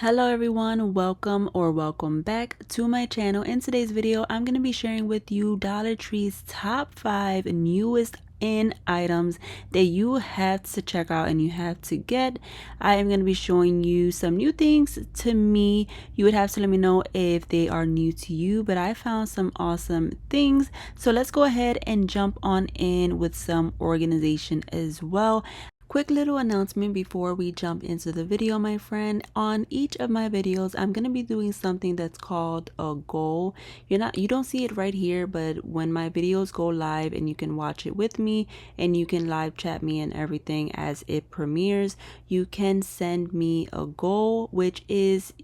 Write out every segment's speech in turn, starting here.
Hello everyone, welcome back to my channel. In today's video, I'm going to be sharing with you Dollar Tree's top 5 newest in items that you have to check out and you have to get. I am going to be showing you some new things to me. You would have to let me know if they are new to you, but I found some awesome things. So let's go ahead and jump on in with some organization as well. Quick little announcement before we jump into the video, my friend. On each of my videos, I'm going to be doing something that's called a goal. You don't see it right here, but when my videos go live and you can watch it with me and you can live chat me and everything as it premieres, you can send me a goal, which is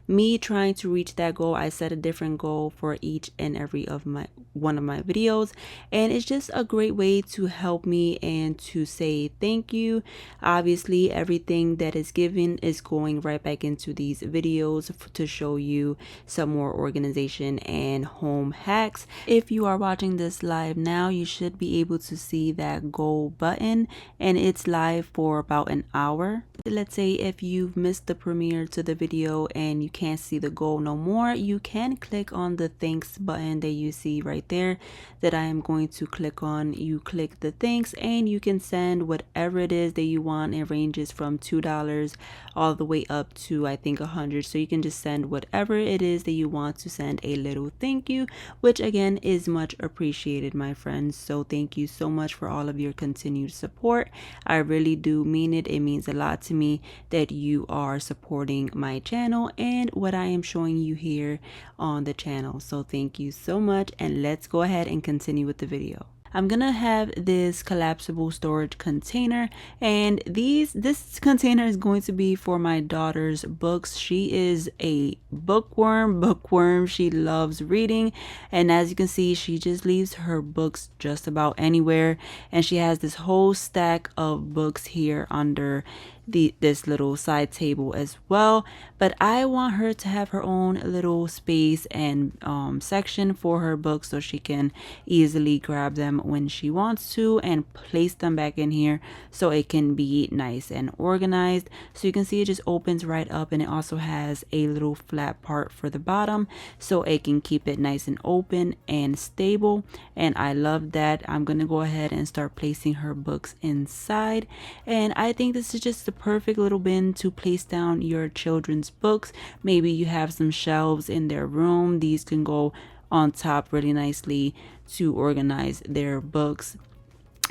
me trying to reach that goal. I set a different goal for each and every of my one of my videos, and it's just a great way to help me and to say thank you. Obviously, everything that is given is going right back into these videos to show you some more organization and home hacks. If you are watching this live now, you should be able to see that goal button, and it's live for about an hour. Let's say if you've missed the premiere to the video and you can't see the goal no more, you can click on the thanks button that you see right there that I am going to click on. You click the thanks and you can send whatever it is that you want. It ranges from $2 all the way up to I think 100. So you can just send whatever it is that you want to send a little thank you, which again is much appreciated, my friends. So thank you so much for all of your continued support. I really do mean it. It means a lot to me that you are supporting my channel and what I am showing you here on the channel. So thank you so much, and let's go ahead and continue with the video. I'm gonna have this collapsible storage container, and this container is going to be for my daughter's books. She is a bookworm. She loves reading, and as you can see, she just leaves her books just about anywhere, and she has this whole stack of books here under this little side table as well. But I want her to have her own little space and section for her books so she can easily grab them when she wants to and place them back in here so it can be nice and organized. So you can see it just opens right up, and it also has a little flat part for the bottom so it can keep it nice and open and stable, and I love that. I'm gonna go ahead and start placing her books inside, and I think this is just the perfect little bin to place down your children's books. Maybe you have some shelves in their room. These can go on top really nicely to organize their books,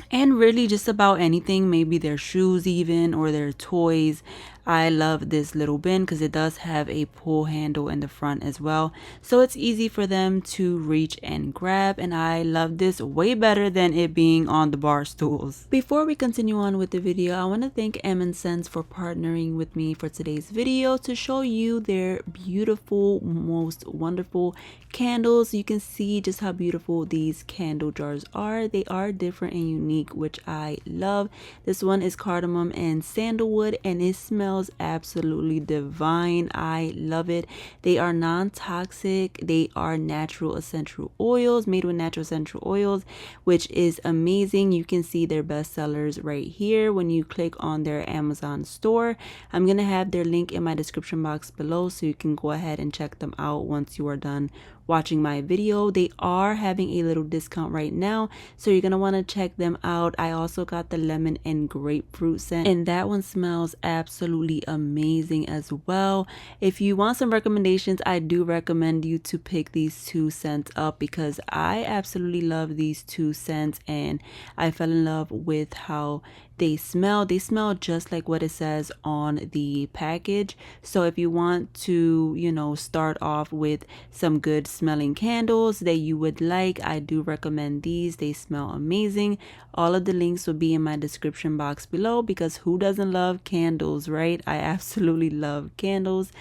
and really just about anything, maybe their shoes even, or their toys. I love this little bin because it does have a pull handle in the front as well, so it's easy for them to reach and grab, and I love this way better than it being on the bar stools. Before we continue on with the video, I want to thank MSense for partnering with me for today's video to show you their beautiful, most wonderful candles. You can see just how beautiful these candle jars are. They are different and unique, which I love. This one is cardamom and sandalwood, and it smells absolutely divine. I love it. They are non-toxic. They are natural essential oils, made with natural essential oils, which is amazing. You can see their best sellers right here when you click on their Amazon store. I'm gonna have their link in my description box below so you can go ahead and check them out once you are done watching my video. They are having a little discount right now, so you're gonna want to check them out. I also got the lemon and grapefruit scent, and that one smells absolutely amazing as well. If you want some recommendations, I do recommend you to pick these two scents up because I absolutely love these two scents, and I fell in love with how they smell. They smell just like what it says on the package. So if you want to, start off with some good smelling candles that you would like, I do recommend these. They smell amazing. All of the links will be in my description box below because who doesn't love candles, right? I absolutely love candles,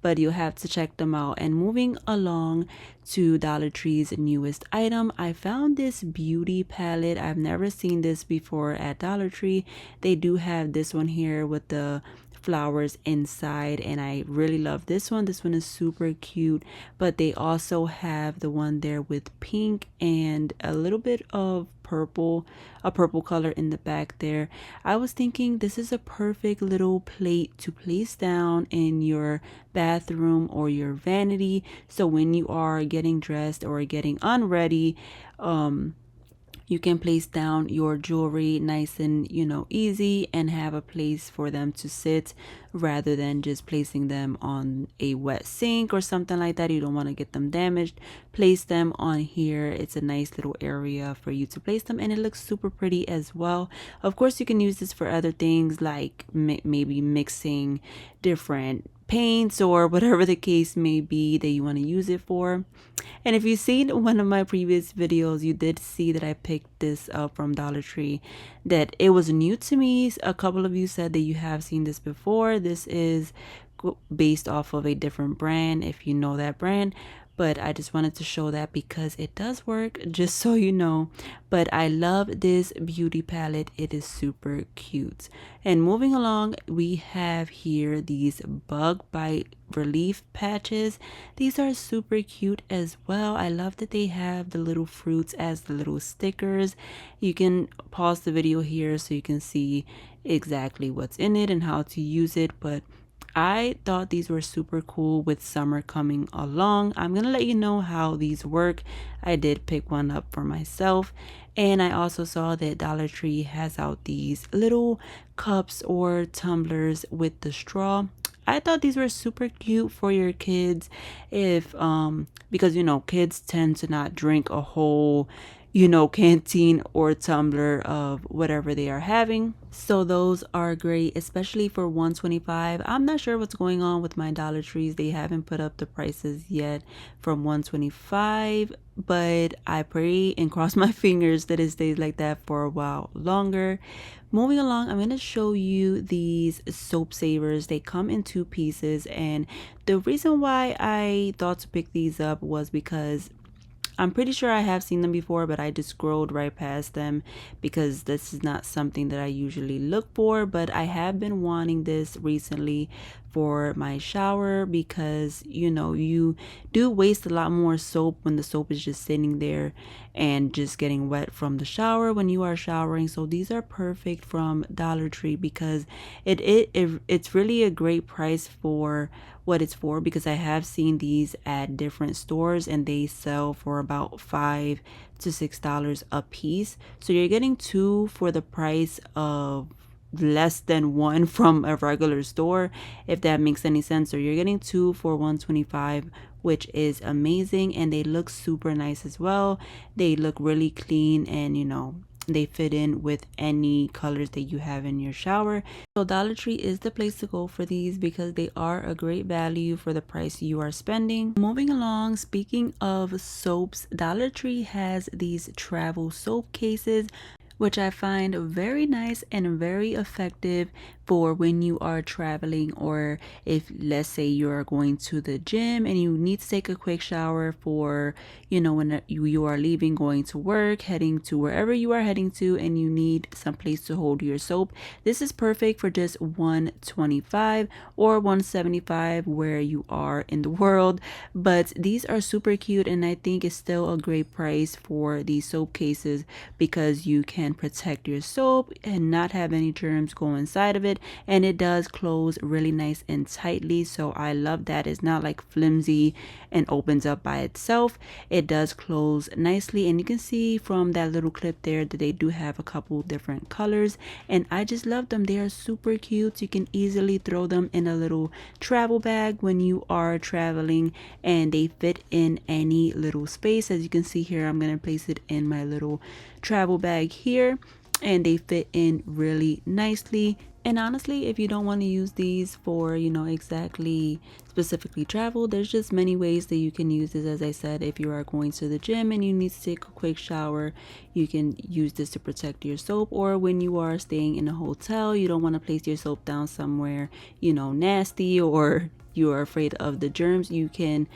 but you'll have to check them out. And moving along to Dollar Tree's newest item, I found this beauty palette. I've never seen this before at Dollar Tree. They do have this one here with the flowers inside, and I really love this one. This one is super cute, but they also have the one there with pink and a little bit of purple, a purple color in the back there. I was thinking this is a perfect little plate to place down in your bathroom or your vanity, so when you are getting dressed or getting unready, you can place down your jewelry nice and, easy, and have a place for them to sit rather than just placing them on a wet sink or something like that. You don't want to get them damaged. Place them on here. It's a nice little area for you to place them, and it looks super pretty as well. Of course, you can use this for other things like maybe mixing different paints or whatever the case may be that you want to use it for. And if you've seen one of my previous videos, you did see that I picked this up from Dollar Tree, that it was new to me. A couple of you said that you have seen this before. This is based off of a different brand, if you know that brand, but I just wanted to show that because it does work, just so you know. But I love this beauty palette. It is super cute. And moving along, we have here these bug bite relief patches. These are super cute as well. I love that they have the little fruits as the little stickers. You can pause the video here so you can see exactly what's in it and how to use it, but I thought these were super cool with summer coming along. I'm gonna let you know how these work. I did pick one up for myself, and I also saw that Dollar Tree has out these little cups or tumblers with the straw. I thought these were super cute for your kids, if because kids tend to not drink a whole canteen or tumbler of whatever they are having. So those are great, especially for $125. I'm not sure what's going on with my Dollar Trees. They haven't put up the prices yet from $125, but I pray and cross my fingers that it stays like that for a while longer. Moving along, I'm going to show you these soap savers. They come in 2 pieces, and the reason why I thought to pick these up was because I'm pretty sure I have seen them before, but I just scrolled right past them because this is not something that I usually look for. But I have been wanting this recently for my shower because you do waste a lot more soap when the soap is just sitting there and just getting wet from the shower when you are showering. So these are perfect from Dollar Tree because it's really a great price for what it's for, because I have seen these at different stores and they sell for about $5 to $6 a piece. So you're getting 2 for the price of less than 1 from a regular store, if that makes any sense. So you're getting 2 for $125, which is amazing, and they look super nice as well. They look really clean, and they fit in with any colors that you have in your shower. So Dollar Tree is the place to go for these because they are a great value for the price you are spending. Moving along, speaking of soaps, Dollar Tree has these travel soap cases, which I find very nice and very effective for when you are traveling, or if let's say you're going to the gym and you need to take a quick shower for when you are leaving, going to work, heading to wherever you are heading to, and you need some place to hold your soap. This is perfect for just $125 or $175 where you are in the world. But these are super cute, and I think it's still a great price for these soap cases because you can protect your soap and not have any germs go inside of it, and it does close really nice and tightly. So I love that. It's not like flimsy and opens up by itself. It does close nicely, and you can see from that little clip there that they do have a couple different colors, and I just love them. They are super cute. You can easily throw them in a little travel bag when you are traveling, and they fit in any little space. As you can see here, I'm going to place it in my little travel bag here, and they fit in really nicely. And honestly, if you don't want to use these for, exactly specifically travel, there's just many ways that you can use this. As I said, if you are going to the gym and you need to take a quick shower, you can use this to protect your soap. Or when you are staying in a hotel, you don't want to place your soap down somewhere, nasty or you are afraid of the germs, you can,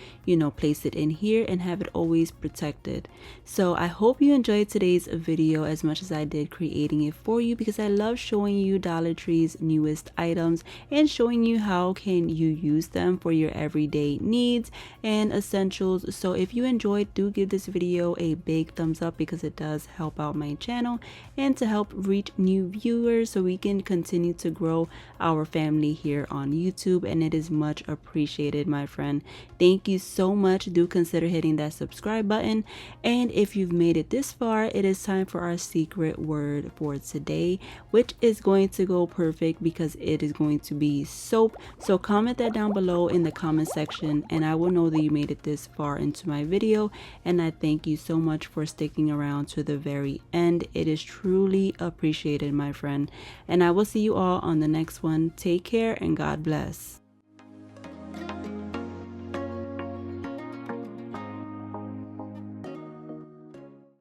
place it in here and have it always protected. So I hope you enjoyed today's video as much as I did creating it for you, because I love showing you Dollar Tree's newest items and showing you how can you use them for your everyday needs and essentials. So if you enjoyed, do give this video a big thumbs up, because it does help out my channel and to help reach new viewers so we can continue to grow our family here on YouTube, and it is much appreciated, my friend. Thank you so much. Do consider hitting that subscribe button, and if you've made it this far, it is time for our secret word for today, which is going to go perfect because it is going to be soap. So comment that down below in the comment section and I will know that you made it this far into my video, and I thank you so much for sticking around to the very end. It is truly appreciated, my friend, and I will see you all on the next one. Take care and God bless.